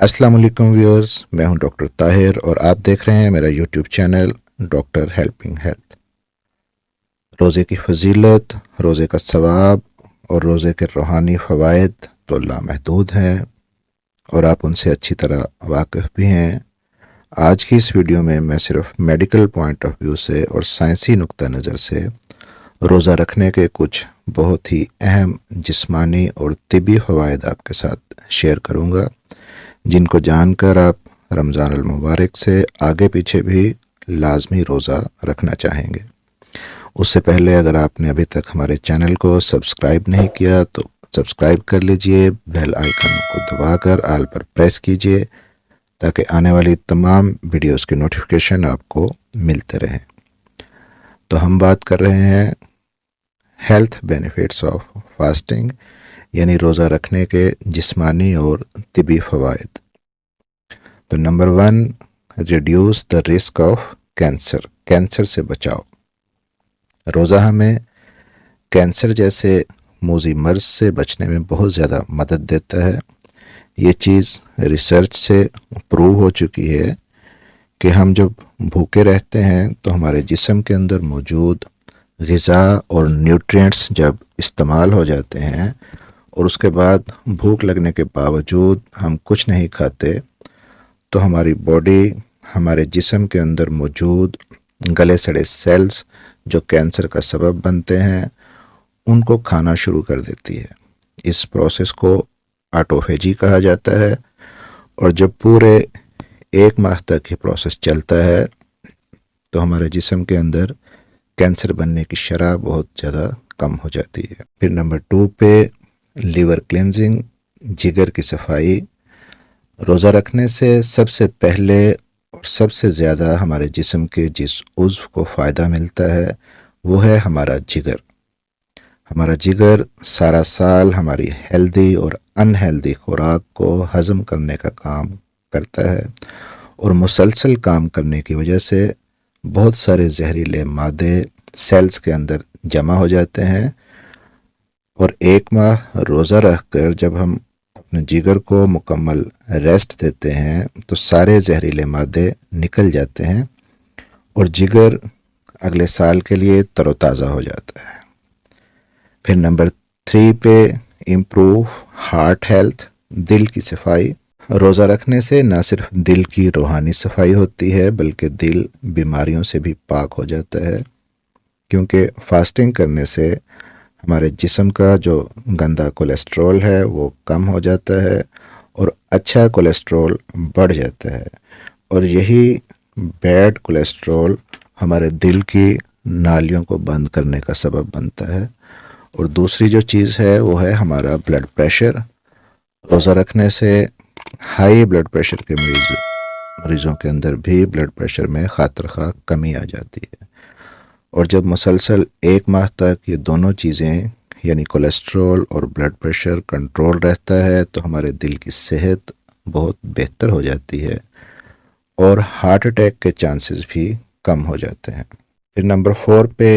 अस्सलाम वालेकुम व्यूअर्स, मैं हूं डॉक्टर ताहिर और आप देख रहे हैं मेरा YouTube channel doctor helping health. रोज़े की फजीलत, रोज़े का सवाब और रोज़े के रूहानी फ़वाइद तो लामहदूद हैं और आप उनसे अच्छी तरह वाकिफ़ भी हैं। आज की इस वीडियो में मैं सिर्फ मेडिकल पॉइंट ऑफ व्यू से और साइंसी नुक्ता नज़र से रोज़ा रखने के कुछ बहुत ही अहम जिस्मानी और तिबी फ़वाइद आपके साथ शेयर करूँगा, जिनको जानकर आप रमज़ान अल मुबारक से आगे पीछे भी लाजमी रोज़ा रखना चाहेंगे। उससे पहले अगर आपने अभी तक हमारे चैनल को सब्सक्राइब नहीं किया तो सब्सक्राइब कर लीजिए, बेल आइकन को दबाकर आल पर प्रेस कीजिए ताकि आने वाली तमाम वीडियोस के नोटिफिकेशन आपको मिलते रहें। तो हम बात कर रहे हैं हेल्थ बेनिफिट्स ऑफ फास्टिंग, यानी रोज़ा रखने के जिस्मानी और तिबी फ़वाइद। तो number 1, reduce the risk of cancer, cancer से बचाओ। रोज़ा हमें कैंसर जैसे मूज़ी मर्ज़ से बचने में बहुत ज़्यादा मदद देता है। ये चीज़ रिसर्च से प्रूव हो चुकी है कि हम जब भूखे रहते हैं तो हमारे जिस्म के अंदर मौजूद ग़िज़ा और न्यूट्रिएंट्स जब इस्तेमाल हो जाते हैं और उसके बाद भूख लगने के बावजूद हम कुछ नहीं खाते, तो हमारी बॉडी हमारे जिस्म के अंदर मौजूद गले सड़े सेल्स जो कैंसर का सबब बनते हैं उनको खाना शुरू कर देती है। इस प्रोसेस को ऑटोफेजी कहा जाता है और जब पूरे 1 माह तक ये प्रोसेस चलता है तो हमारे जिस्म के अंदर कैंसर बनने की शरह बहुत ज़्यादा कम हो जाती है। फिर नंबर 2 पे लीवर क्लिनजिंग, जिगर की सफाई। रोज़ा रखने से सबसे पहले और सबसे ज़्यादा हमारे जिस्म के जिस उज़्व को फ़ायदा मिलता है वो है हमारा जिगर। हमारा जिगर सारा साल हमारी हेल्दी और अनहेल्दी खुराक को हज़म करने का काम करता है और मुसलसल काम करने की वजह से बहुत सारे जहरीले मादे सेल्स के अंदर जमा हो जाते हैं और 1 माह रोज़ा रख कर जब हम अपने जिगर को मुकम्मल रेस्ट देते हैं तो सारे जहरीले मादे निकल जाते हैं और जिगर अगले साल के लिए तरोताज़ा हो जाता है। फिर नंबर 3 पे इम्प्रूव हार्ट हेल्थ, दिल की सफाई। रोज़ा रखने से न सिर्फ दिल की रूहानी सफाई होती है बल्कि दिल बीमारियों से भी पाक हो जाता है, क्योंकि फास्टिंग करने से हमारे जिस्म का जो गंदा कोलेस्ट्रॉल है वो कम हो जाता है और अच्छा कोलेस्ट्रॉल बढ़ जाता है और यही बैड कोलेस्ट्रॉल हमारे दिल की नालियों को बंद करने का सबब बनता है। और दूसरी जो चीज़ है वो है हमारा ब्लड प्रेशर। रोज़ा रखने से हाई ब्लड प्रेशर के मरीज़ों के अंदर भी ब्लड प्रेशर में खातिर कमी आ जाती है और जब मुसलसल 1 माह तक ये दोनों चीज़ें यानी कोलेस्ट्रॉल और ब्लड प्रेशर कंट्रोल रहता है तो हमारे दिल की सेहत बहुत बेहतर हो जाती है और हार्ट अटैक के चांसेस भी कम हो जाते हैं। फिर नंबर 4 पे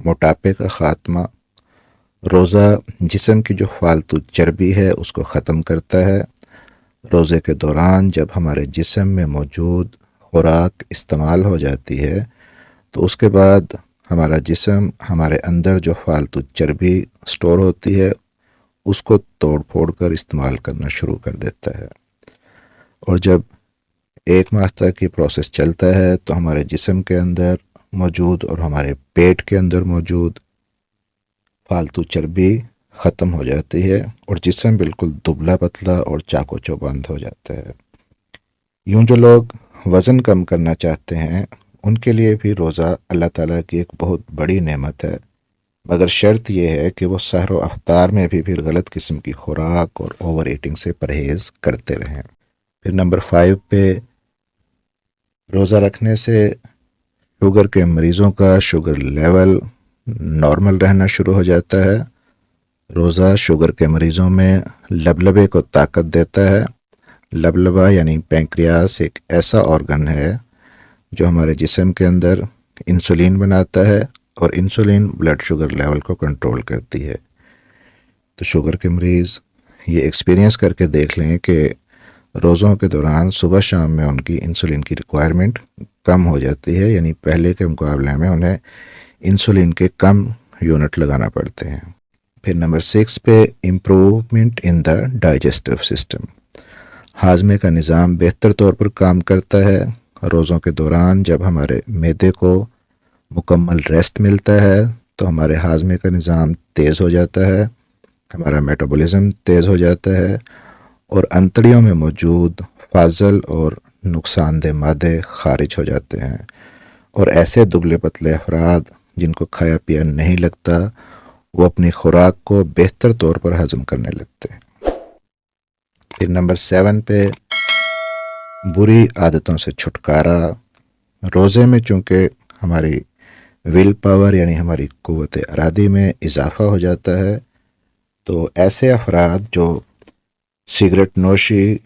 मोटापे का ख़ात्मा। रोज़ा जिस्म की जो फालतू चर्बी है उसको ख़त्म करता है। रोज़े के दौरान जब हमारे जिस्म में मौजूद खुराक इस्तेमाल हो जाती है तो उसके बाद हमारा जिस्म हमारे अंदर जो फालतू चर्बी स्टोर होती है उसको तोड़ फोड़ कर इस्तेमाल करना शुरू कर देता है और जब 1 माह तक ये प्रोसेस चलता है तो हमारे जिस्म के अंदर मौजूद और हमारे पेट के अंदर मौजूद फालतू चर्बी ख़त्म हो जाती है और जिस्म बिल्कुल दुबला पतला और चाको चौबंद हो जाता है। यूँ जो लोग वज़न कम करना चाहते हैं उनके लिए भी रोज़ा अल्लाह ताला की एक बहुत बड़ी नेमत है, मगर शर्त यह है कि वो सहर व अफ्तार में भी फिर गलत किस्म की खुराक और ओवर ईटिंग से परहेज़ करते रहें। फिर नंबर 5 पे रोज़ा रखने से शुगर के मरीज़ों का शुगर लेवल नॉर्मल रहना शुरू हो जाता है। रोज़ा शुगर के मरीज़ों में लबलबे को ताकत देता है। लबलबा यानी पैंक्रियास एक ऐसा ऑर्गन है जो हमारे जिस्म के अंदर इंसुलिन बनाता है और इंसुलिन ब्लड शुगर लेवल को कंट्रोल करती है। तो शुगर के मरीज़ ये एक्सपीरियंस करके देख लें कि روزوں کے دوران صبح شام میں ان کی انسولین کی ریکوائرمنٹ کم ہو جاتی ہے، یعنی پہلے کے مقابلے میں انہیں انسولین کے کم یونٹ لگانا پڑتے ہیں۔ پھر نمبر 6 پہ improvement in the digestive system, ہاضمے کا نظام بہتر طور پر کام کرتا ہے۔ روزوں کے دوران جب ہمارے معدے کو مکمل ریسٹ ملتا ہے تو ہمارے ہاضمے کا نظام تیز ہو جاتا ہے، ہمارا میٹابولزم تیز ہو جاتا ہے، اور انتڑیوں میں موجود فاضل اور نقصان دہ مادے خارج ہو جاتے ہیں، اور ایسے دبلے پتلے افراد جن کو کھایا پیا نہیں لگتا وہ اپنی خوراک کو بہتر طور پر ہضم کرنے لگتے ہیں۔ پھر نمبر 7 پہ بری عادتوں سے چھٹکارا، روزے میں چونکہ ہماری ول پاور یعنی ہماری قوت ارادی میں اضافہ ہو جاتا ہے، تو ایسے افراد جو سگریٹ نوشی،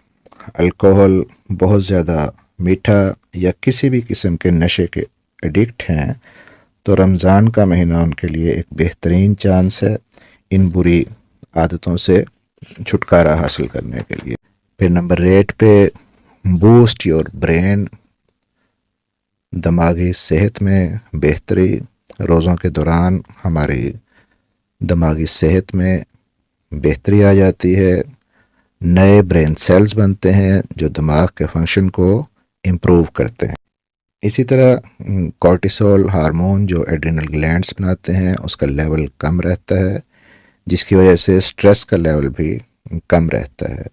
الکوہل، بہت زیادہ میٹھا یا کسی بھی قسم کے نشے کے ایڈکٹ ہیں، تو رمضان کا مہینہ ان کے لیے ایک بہترین چانس ہے ان بری عادتوں سے چھٹکارا حاصل کرنے کے لیے۔ پھر نمبر 8 پہ بوسٹ یور برین، دماغی صحت میں بہتری، روزوں کے دوران ہماری دماغی صحت میں بہتری آ جاتی ہے، نئے برین سیلز بنتے ہیں جو دماغ کے فنکشن کو امپروو کرتے ہیں۔ اسی طرح کورٹیسول ہارمون جو ایڈرینل گلینڈز بناتے ہیں اس کا لیول کم رہتا ہے، جس کی وجہ سے سٹریس کا لیول بھی کم رہتا ہے۔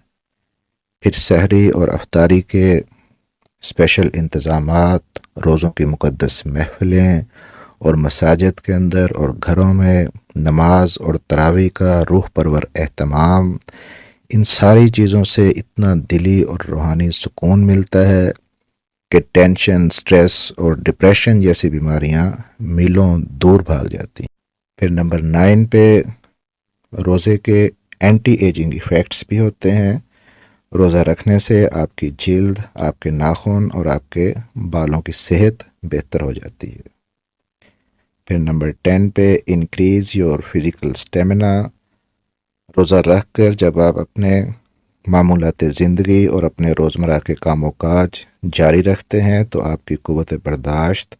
پھر سحری اور افطاری کے اسپیشل انتظامات، روزوں کی مقدس محفلیں اور مساجد کے اندر اور گھروں میں نماز اور تراویح کا روح پرور اہتمام، ان ساری چیزوں سے اتنا دلی اور روحانی سکون ملتا ہے کہ ٹینشن، سٹریس اور ڈپریشن جیسی بیماریاں میلوں دور بھاگ جاتی ہیں۔ پھر نمبر 9 پہ روزے کے اینٹی ایجنگ ایفیکٹس بھی ہوتے ہیں۔ روزہ رکھنے سے آپ کی جلد، آپ کے ناخن اور آپ کے بالوں کی صحت بہتر ہو جاتی ہے۔ پھر نمبر 10 پہ انکریز یور فزیکل اسٹیمنا، روزہ رکھ کر جب آپ اپنے معمولات زندگی اور اپنے روزمرہ کے کام و کاج جاری رکھتے ہیں تو آپ کی قوت برداشت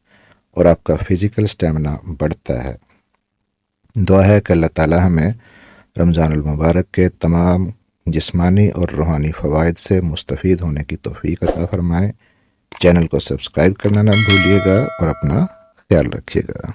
اور آپ کا فزیکل اسٹیمنا بڑھتا ہے۔ دعا ہے کہ اللہ تعالی ہمیں رمضان المبارک کے تمام جسمانی اور روحانی فوائد سے مستفید ہونے کی توفیق عطا فرمائے۔ چینل کو سبسکرائب کرنا نہ بھولیے گا اور اپنا خیال رکھیے گا۔